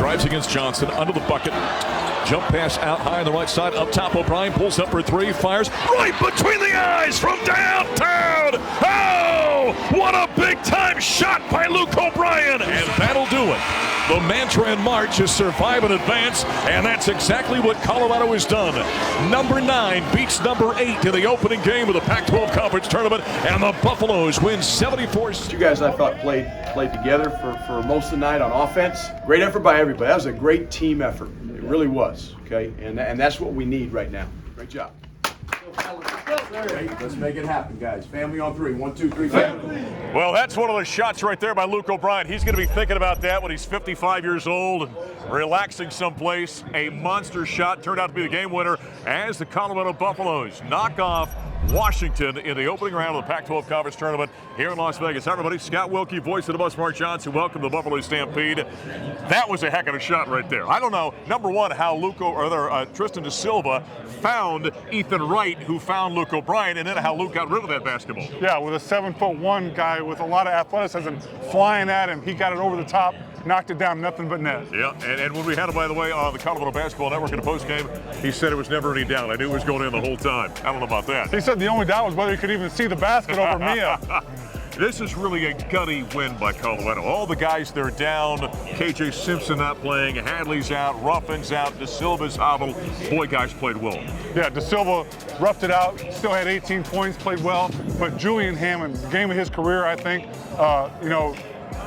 drives against Johnson, under the bucket. Jump pass out high on the right side, up top O'Brien, pulls up for three, fires right between the eyes from downtown. Oh, what a big-time shot by Luke O'Brien, and that'll do it. The mantra in March is survive and advance, and that's exactly what Colorado has done. Number 9 beats number 8 in the opening game of the Pac-12 Conference Tournament, and the Buffaloes win 74. You guys, I thought, played together for most of the night on offense. Great effort by everybody. That was a great team effort. It really was, okay? And that's what we need right now. Great job. Let's make it happen, guys. Family on 3. 1, 2, 3, family. Well, that's one of those shots right there by Luke O'Brien. He's going to be thinking about that when he's 55 years old and relaxing someplace. A monster shot turned out to be the game winner as the Colorado Buffaloes knock off Washington in the opening round of the Pac-12 Conference Tournament here in Las Vegas. Hi, everybody. Scott Wilkie, voice of the Buffs, Mark Johnson. Welcome to the Buffalo Stampede. That was a heck of a shot right there. I don't know, number one, how Tristan Da Silva found Ethan Wright, who found Luke O'Brien, and then how Luke got rid of that basketball. Yeah, with a 7'1" guy with a lot of athleticism flying at him, he got it over the top, knocked it down, nothing but net. Yeah, and when we had him, by the way, on the Colorado Basketball Network in the postgame, he said it was never any doubt. I knew it was going in the whole time. I don't know about that. He said the only doubt was whether he could even see the basket over Mia. This is really a gutty win by Colorado. All the guys, they're down. KJ Simpson not playing. Hadley's out. Ruffin's out. Da Silva's hobbled. Boy, guys played well. Yeah, Da Silva roughed it out. Still had 18 points, played well. But Julian Hammond, the game of his career, I think,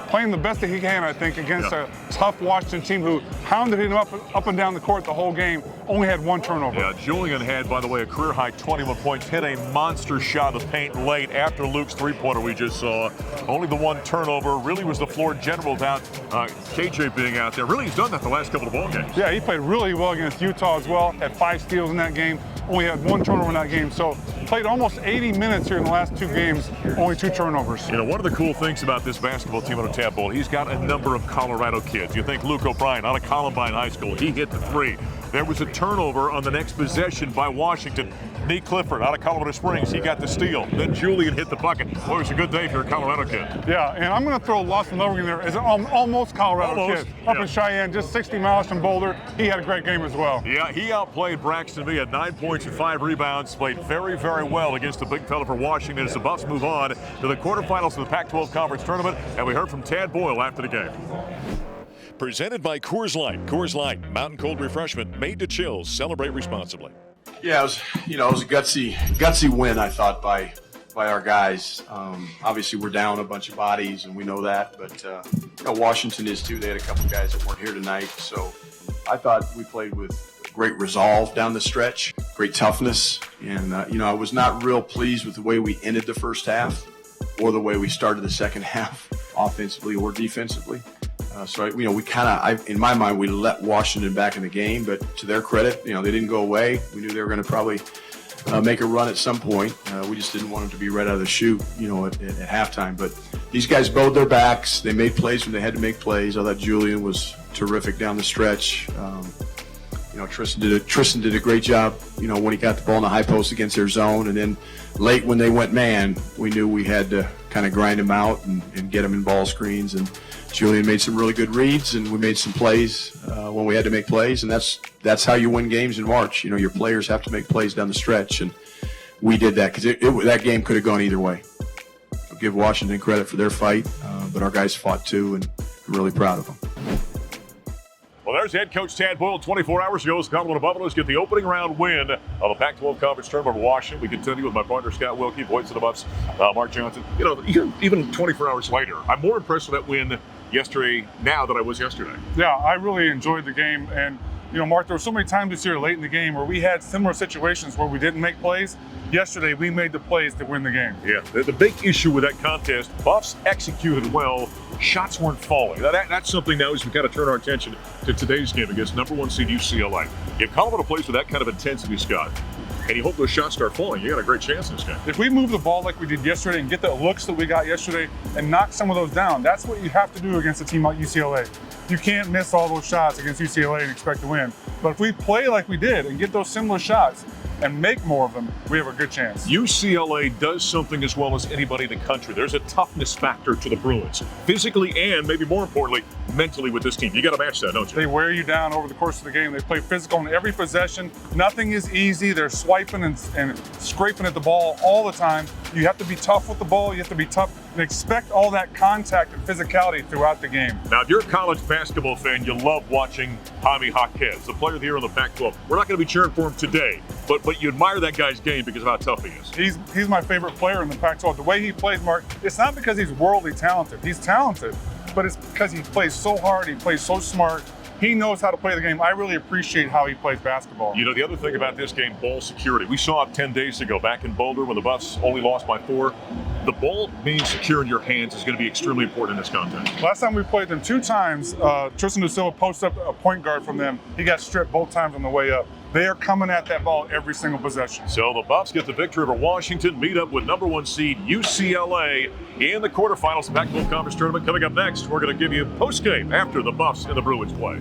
playing the best that he can, I think, against a tough Washington team who hounded him up and down the court the whole game, only had 1 turnover. Yeah, Julian had, by the way, a career-high 21 points, hit a monster shot of paint late after Luke's three-pointer we just saw. Only the 1 turnover. Really was the floor general without KJ being out there. Really, he's done that the last couple of ball games. Yeah, he played really well against Utah as well, had 5 steals in that game, only had 1 turnover in that game. So played almost 80 minutes here in the last 2 games, only 2 turnovers. You know, one of the cool things about this basketball team out of Tadpole, he's got a number of Colorado kids. You think Luke O'Brien out of Columbine High School, he hit the 3. There was a turnover on the next possession by Washington. Nate Clifford out of Colorado Springs, he got the steal. Then Julian hit the bucket. Boy, it was a good day for a Colorado kid. Yeah, and I'm going to throw Lawson Lover in there as an almost Colorado kid. Up in Cheyenne, just 60 miles from Boulder. He had a great game as well. Yeah, he outplayed Braxton Mee at 9 points and 5 rebounds. Played very, very well against the big fella for Washington as the Buffs move on to the quarterfinals of the Pac-12 Conference Tournament. And we heard from Tad Boyle after the game. Presented by Coors Light. Coors Light, mountain cold refreshment made to chill. Celebrate responsibly. Yeah, it was a gutsy win, I thought, by our guys. Obviously, we're down a bunch of bodies, and we know that. But Washington is too. They had a couple guys that weren't here tonight, so I thought we played with great resolve down the stretch, great toughness, and I was not real pleased with the way we ended the first half or the way we started the second half, offensively or defensively. We kind of, in my mind, we let Washington back in the game, but to their credit, they didn't go away. We knew they were going to probably make a run at some point. We just didn't want them to be right out of the chute, at halftime. But these guys bowed their backs. They made plays when they had to make plays. I thought Julian was terrific down the stretch. Tristan did a great job, when he got the ball in the high post against their zone. And then late when they went man, we knew we had to kind of grind him out and get him in ball screens. And Julian made some really good reads, and we made some plays when we had to make plays. And that's how you win games in March. Your players have to make plays down the stretch. And we did that because that game could have gone either way. I'll give Washington credit for their fight, but our guys fought too, and I'm really proud of them. Well, there's head coach Tad Boyle 24 hours ago. The Colorado Buffaloes get the opening round win of the Pac-12 Conference Tournament of Washington. We continue with my partner, Scott Wilkie, voice of the Buffs, Mark Johnson. Even 24 hours later, I'm more impressed with that win yesterday now than I was yesterday. Yeah, I really enjoyed the game. And, Mark, there were so many times this year late in the game where we had similar situations where we didn't make plays. Yesterday, we made the plays to win the game. Yeah, the big issue with that contest, Buffs executed well. Shots weren't falling. That's something now as we got to turn our attention to today's game against number 1 seed UCLA. If Colorado plays with that kind of intensity, Scott, and you hope those shots start falling, you got a great chance in this game. If we move the ball like we did yesterday and get the looks that we got yesterday and knock some of those down, that's what you have to do against a team like UCLA. You can't miss all those shots against UCLA and expect to win. But if we play like we did and get those similar shots, and make more of them, we have a good chance. UCLA does something as well as anybody in the country. There's a toughness factor to the Bruins, physically and maybe more importantly, mentally with this team. You got to match that, don't you? They wear you down over the course of the game. They play physical in every possession. Nothing is easy. They're swiping and scraping at the ball all the time. You have to be tough with the ball. You have to be tough and expect all that contact and physicality throughout the game. Now, if you're a college basketball fan, you love watching Jaime Jaquez, the player of the year in the Pac-12. We're not going to be cheering for him today, but you admire that guy's game because of how tough he is. He's my favorite player in the Pac-12. The way he plays, Mark, it's not because he's worldly talented. He's talented, but it's because he plays so hard, he plays so smart. He knows how to play the game. I really appreciate how he plays basketball. You know, the other thing about this game, ball security. We saw it 10 days ago back in Boulder when the Buffs only lost by 4. The ball being secure in your hands is going to be extremely important in this contest. Last time we played them 2 times, Tristan DeSilva posted up a point guard from them. He got stripped both times on the way up. They are coming at that ball every single possession. So the Buffs get the victory over Washington, meet up with #1 seed UCLA in the quarterfinals of the Pac-12 Conference Tournament. Coming up next, we're going to give you post-game after the Buffs and the Bruins play.